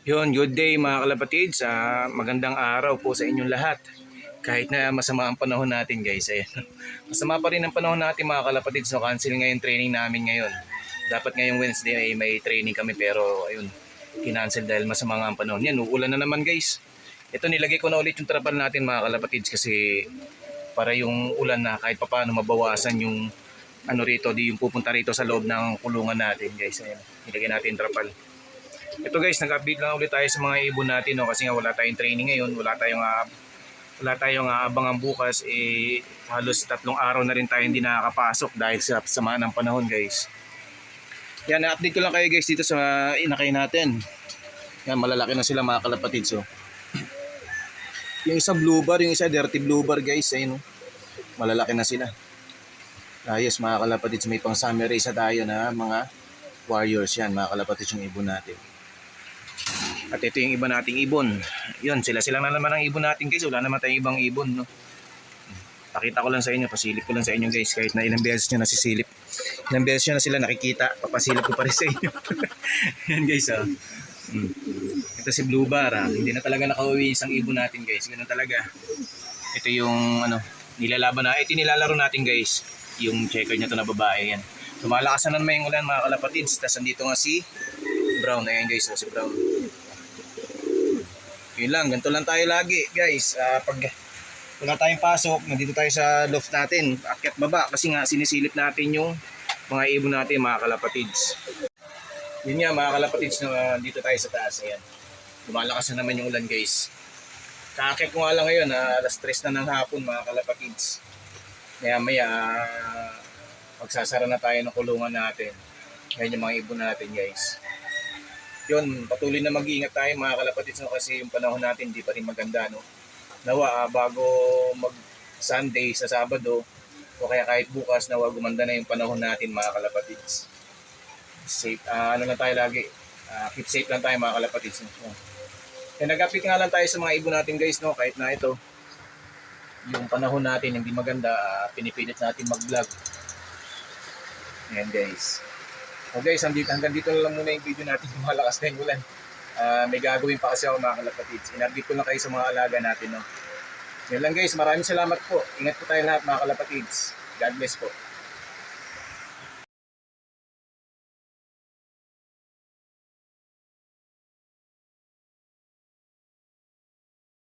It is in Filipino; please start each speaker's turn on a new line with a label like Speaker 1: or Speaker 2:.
Speaker 1: Yun, good day mga kalapatids. Magandang araw po sa inyong lahat. Kahit na masama ang panahon natin guys. Ayan. Masama pa rin ang panahon natin mga kalapatids. So cancel ngayon training namin ngayon. Dapat ngayong Wednesday ay may training kami pero ayun, kinancel dahil masama nga ang panahon. Yan, uulan na naman guys. Ito nilagay ko na ulit yung trapal natin mga kalapatids kasi para yung ulan na kahit papaano mabawasan yung ano rito, di yung pupunta rito sa loob ng kulungan natin guys. Ayan, nilagay natin trapal. Ito guys, nag-update lang ulit tayo sa mga ibon natin no, kasi nga wala tayong training ngayon, wala tayong abangan bukas halos 3 araw na rin tayo hindi nakakapasok dahil sa sama ng panahon guys. Yan, na-update ko lang kayo guys dito sa inakay natin. Yan, malalaki na sila mga kalapatids so. Yung isa blue bar, yung isa dirty blue bar guys, ayun no. Malalaki na sila. Ayos mga kalapatids, may pang summer race tayo na mga warriors yan mga kalapatids yung ibon natin. At ito yung iba nating ibon. Yun, sila na naman ang ibon natin guys. Wala naman tayong ibang ibon, no? Pakita ko lang sa inyo, pasilip ko lang sa inyo guys. Kahit na ilang beses nyo nasisilip. Ilang beses nyo na sila nakikita, papasilip ko pa rin sa inyo. Yan guys, oh. Ito si Blue Bar, ah. Hindi na talaga nakauwi isang ibon natin guys. Ganun talaga. Ito yung ano, nilalaban na. Ito nilalaro natin guys. Yung checker niya to na babae yan. Lumalakas na naman yung ulan mga kalapatids. Tapos andito nga si Brown. Ayan guys, si Brown. Yun lang, ganito lang tayo lagi guys. Pag wala tayong pasok, nandito tayo sa loft natin, akyat baba kasi nga sinisilip natin yung mga ibon natin mga kalapatids. Yun nga mga kalapatids na dito tayo sa taas. Ayan, lumalakas na naman yung ulan guys. Kaakyat ko nga lang ngayon, alas 3 na ng hapon mga kalapatids. Maya magsasara na tayo ng kulungan natin. Ngayon yung mga ibon natin guys. Yun, patuloy na mag-iingat tayo mga kalapatids no, kasi yung panahon natin di pa rin maganda no. Nawa bago mag Sunday sa Sabado o kaya kahit bukas nawa gumanda na yung panahon natin mga kalapatids. Safe, ano lang tayo lagi, keep safe lang tayo mga kalapatids no. Kaya nag-update nga lang tayo sa mga ibon natin guys no, kahit na ito yung panahon natin hindi maganda, pinipilit natin mag-vlog. Ayan guys. So guys, hanggang dito na lang muna yung video natin yung malakas na yung ulan. May gagawin pa kasi ako mga kalapatids. In-update ko lang kayo sa mga alaga natin. No? Yan lang guys, maraming salamat po. Ingat po tayo lahat mga kalapatids. God bless po.